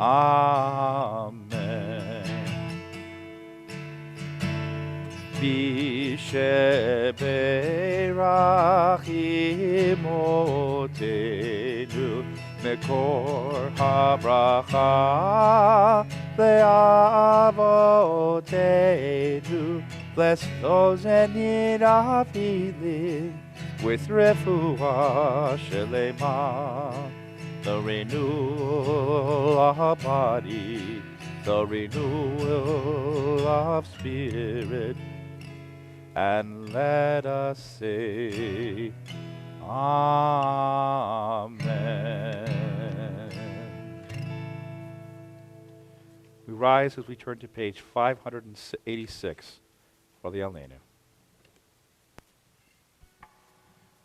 Amen. Bisheberach imotenu Mekor habracha leavotenu. Bless those in need of healing with refuah shelema, the renewal of body, the renewal of spirit. And let us say Amen. We rise as we turn to page 586 for the Aleinu.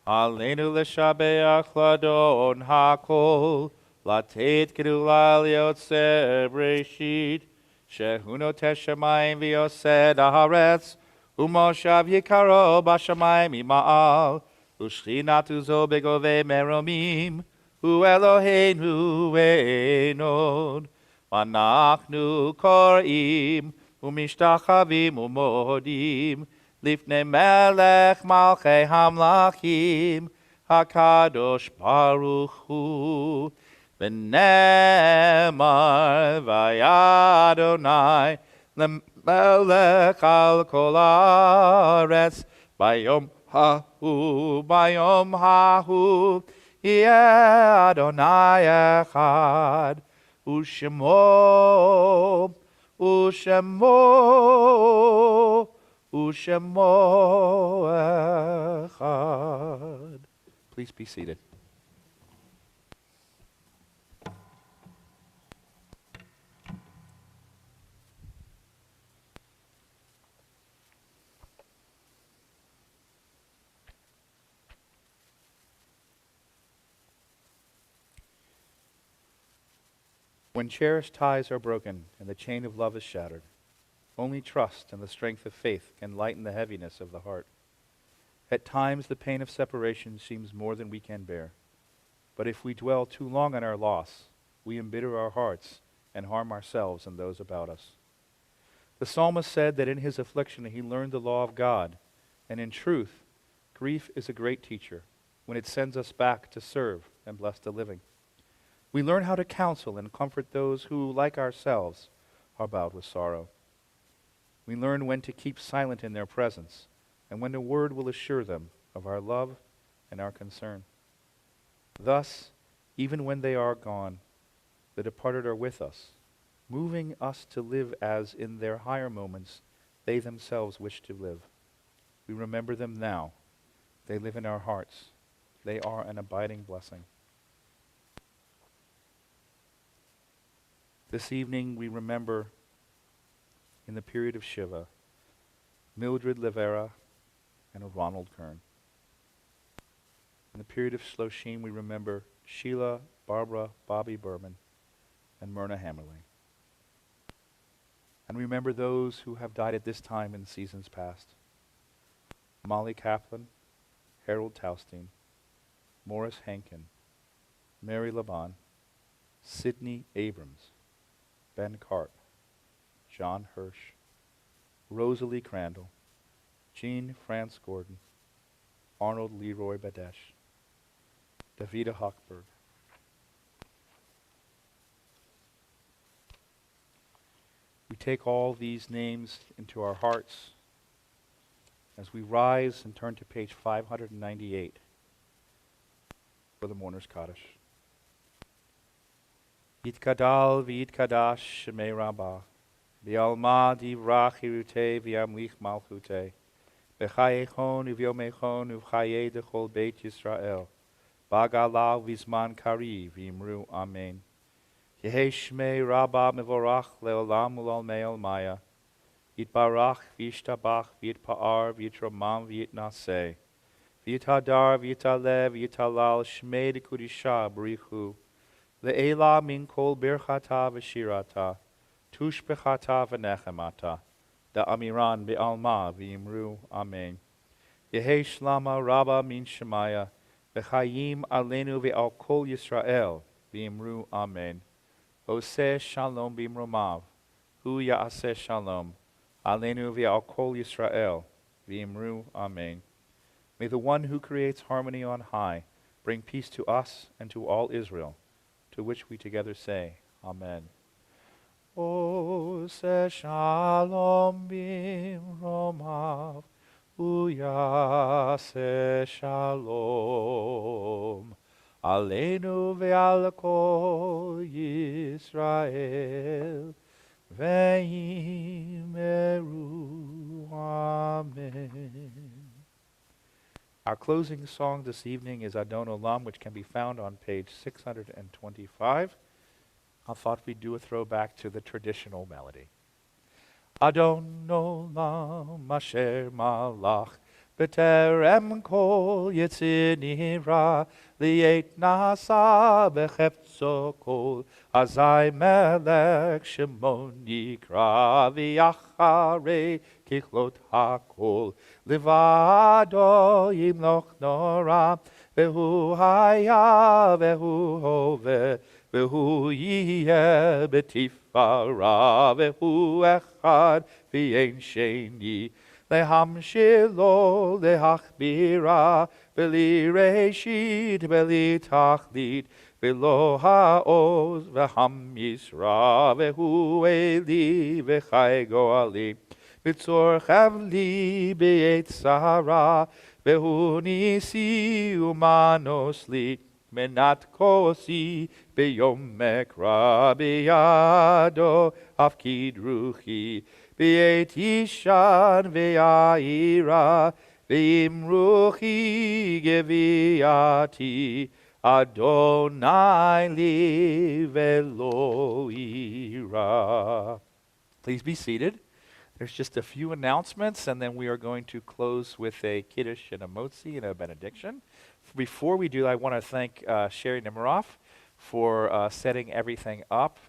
Aleinu l'shabeach ladon hakol, latet gedula liotzer breshit, shehu notesh shamayim v'yosed haaretz, umoshav yikaro b'shamayim ima'al, u'shchinatu zo begove meromim, hu Eloheinu enon, v'anachnu kor'im, u'mishtachavim u'modim, lifnei melech malchei hamlachim, hakadosh baruch hu, v'nemar v'yadonai, lemelech al kol haaretz, bayom hahu, yeh Adonai echad, u'shemo echad. Please be seated. When cherished ties are broken and the chain of love is shattered, only trust and the strength of faith can lighten the heaviness of the heart. At times the pain of separation seems more than we can bear. But if we dwell too long on our loss, we embitter our hearts and harm ourselves and those about us. The psalmist said that in his affliction he learned the law of God, and in truth, grief is a great teacher when it sends us back to serve and bless the living. We learn how to counsel and comfort those who, like ourselves, are bowed with sorrow. We learn when to keep silent in their presence, and when a word will assure them of our love and our concern. Thus, even when they are gone, the departed are with us, moving us to live as in their higher moments they themselves wish to live. We remember them now. They live in our hearts. They are an abiding blessing. This evening we remember, in the period of Shiva, Mildred Livera and Ronald Kern. In the period of Shloshim we remember Sheila, Barbara, Bobby Berman, and Myrna Hammerling. And remember those who have died at this time in seasons past. Molly Kaplan, Harold Taustein, Morris Henkin, Mary Laban, Sidney Abrams, Ben Karp, John Hirsch, Rosalie Crandall, Jean France Gordon, Arnold Leroy Badesh, Davida Hochberg. We take all these names into our hearts as we rise and turn to page 598 for the Mourner's Kaddish. Yitkadal v'yitkadash shemei rabbah, v'alma divrach hirutei v'yamlich malchutei, v'chayechon uv'yomechon uv'chayei dechol beit Yisrael, b'gala v'zman kari v'imru amen. Yehei shmei rabbah mevorach leolam u'lalmei almaya, yitbarach v'yishtabach v'yitpa'ar v'yitramam v'yitnaseh, v'yitadar v'yitalev v'yitalal shmei dekudisha b'richu, le'ela min kol birchata v'shirata, tushbechata v'nechemata, da'amiran be'alma v'yimru amen. Yehei shlama rabba min shemaya, v'chayim alenu ve'al kol Yisrael v'yimru amen. Oseh shalom b'imromav, hu ya'aseh shalom, alenu ve'al kol Yisrael v'yimru amen. May the one who creates harmony on high bring peace to us and to all Israel, to which we together say, Amen. Oseh shalom b'imromav, hu ya'aseh shalom, Aleinu ve'al kol Yisrael ve'yimeru amen. Our closing song this evening is Adon Olam, which can be found on page 625. I thought we'd do a throwback to the traditional melody. Adon Olam asher malach B'terem kol yitzir nira, li'et nasa b'chefzo kol, azai melech shemon yikra, v'yacharei kichlot hakol, livado yimloch nora, v'hu haya v'hu hove, v'hu yiyeh b'tifara, v'hu echad v'yein sheni, lehamshilo lehachbira, v'li reshit v'li tachlit, v'lo ha'oz v'ham yisra, v'hu eli v'chai goali, v'tzor chavli b'yet sahara, v'hu nisi umanos li, menat kosi b'yom mekra, b'yado afkid ruchi, B'yet Yishan v'ya'ira, v'imruchi geviati, Adonai li v'lo ira. Please be seated. There's just a few announcements, and then we are going to close with a Kiddush and a Motzi and a benediction. Before we do, I want to thank Sherry Nemiroff for setting everything up.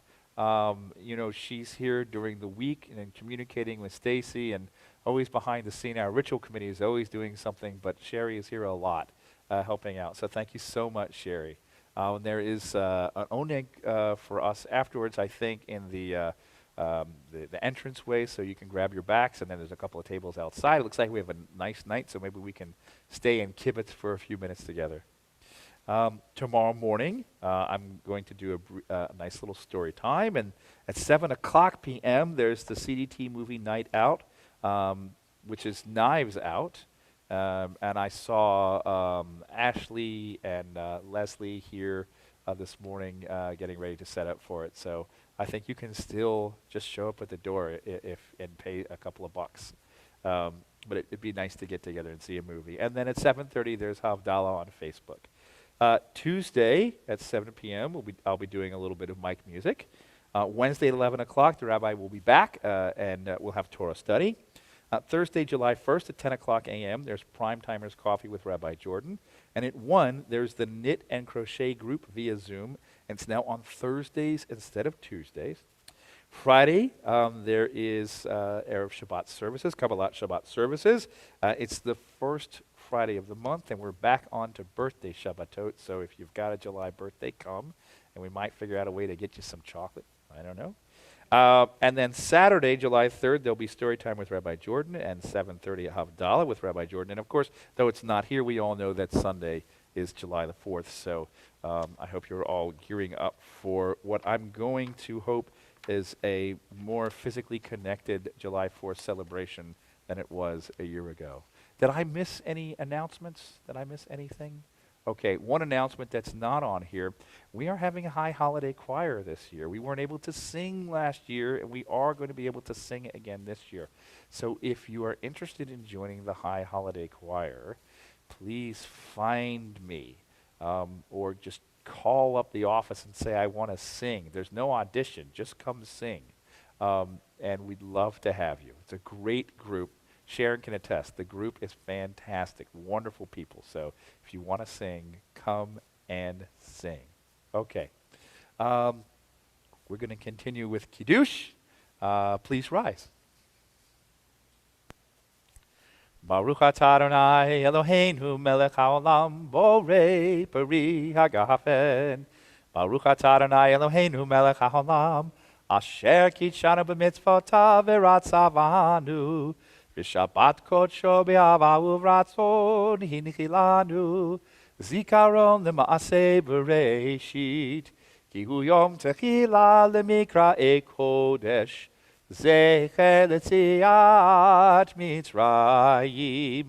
She's here during the week and communicating with Stacy and always behind the scene. Our ritual committee is always doing something, but Sherry is here a lot helping out. So thank you so much, Sherry. And there is an oneg for us afterwards, I think, in the entranceway, so you can grab your backs, and then there's a couple of tables outside. It looks like we have a nice night, so maybe we can stay and kibitz for a few minutes together. Tomorrow morning, I'm going to do a nice little story time, and at 7 o'clock p.m., there's the CDT movie Night Out, which is Knives Out, and I saw Ashley and Leslie here this morning getting ready to set up for it, so I think you can still just show up at the door and pay a couple of bucks. But it'd be nice to get together and see a movie. And then at 7:30, there's Havdalah on Facebook. Tuesday at 7 p.m., I'll be doing a little bit of mic music. Wednesday at 11 o'clock, the rabbi will be back, and we'll have Torah study. Thursday, July 1st at 10 o'clock a.m., there's Prime Timers Coffee with Rabbi Jordan. And at 1, there's the Knit and Crochet group via Zoom. And it's now on Thursdays instead of Tuesdays. Friday, there is Erev Shabbat services, Kabbalat Shabbat services. It's the first Friday of the month, and we're back on to birthday Shabbatot. So if you've got a July birthday, come, and we might figure out a way to get you some chocolate. I don't know. And then Saturday, July 3rd, there'll be story time with Rabbi Jordan, and 7:30 at Havdalah with Rabbi Jordan. And of course, though it's not here, we all know that Sunday is July the 4th. So I hope you're all gearing up for what I'm going to hope is a more physically connected July 4th celebration than it was a year ago. Did I miss any announcements? Did I miss anything? Okay, one announcement that's not on here. We are having a high holiday choir this year. We weren't able to sing last year, and we are going to be able to sing it again this year. So if you are interested in joining the high holiday choir, please find me or just call up the office and say, I want to sing. There's no audition. Just come sing. And we'd love to have you. It's a great group. Sharon can attest. The group is fantastic. Wonderful people. So if you want to sing, come and sing. Okay. We're going to continue with Kiddush. Please rise. Baruch atah Adonai Eloheinu melech haolam borei peri hagafen. Baruch atah Adonai Eloheinu melech haolam asher kitshanu b'mitzvotav v'ratzavanu v'shabbat kodsho b'ahava uvratzon hinchilanu zikaron l'maaseh bereshit ki hu yom techila l'mikra'ei kodesh Zecher l'tziat Mitzrayim,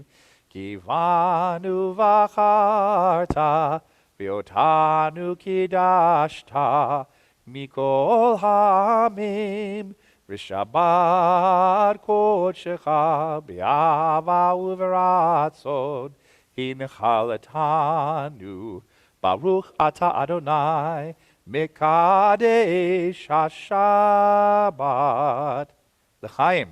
Kivanu v'acharta, v'otanu kidashta, mikol ha'amim, v'shabbat kodshecha, b'ahava uv'ratzon, hinchalatanu, Baruch atah Adonai, Mekadesh HaShabbat. L'chaim.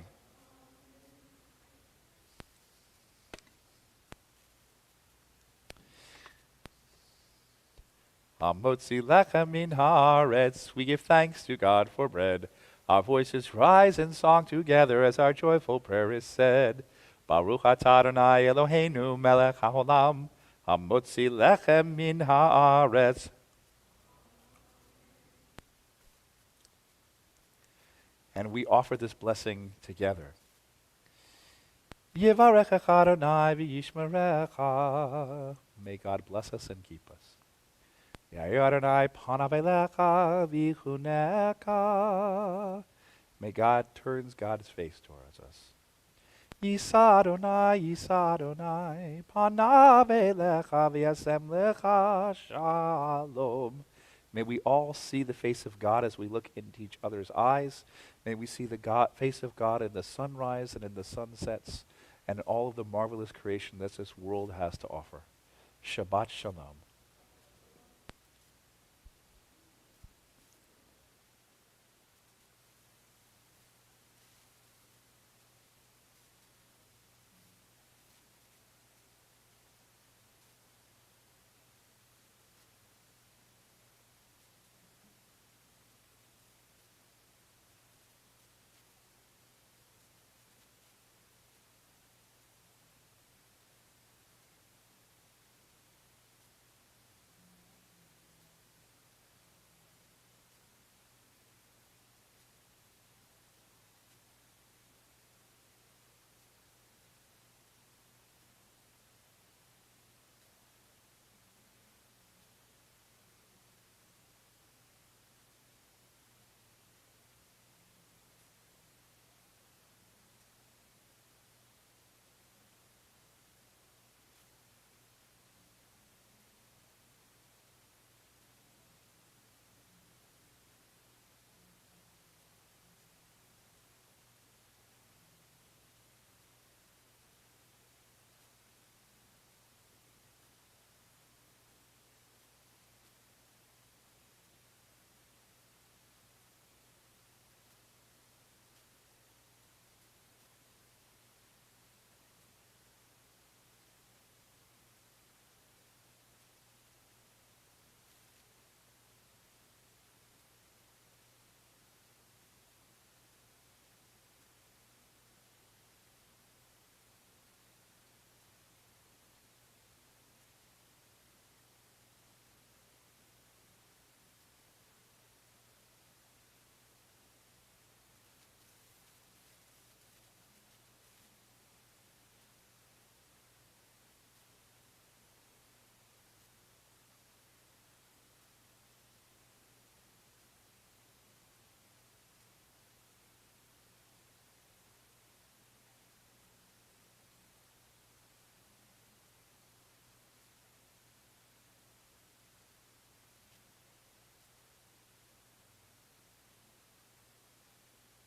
Hamotzi lechem min haaretz. We give thanks to God for bread. Our voices rise in song together as our joyful prayer is said. Baruch atah Adonai Eloheinu melech haolam. Hamotzi lechem min haaretz. And we offer this blessing together. Yivarechecha Adonai v'yishmerecha. May God bless us and keep us. Yair Adonai panav elecha v'chunecha. May God turns God's face towards us. Yisa Adonai panav elecha v'yasem lecha shalom. May we all see the face of God as we look into each other's eyes. May we see the face of God in the sunrise and in the sunsets and all of the marvelous creation that this world has to offer. Shabbat Shalom.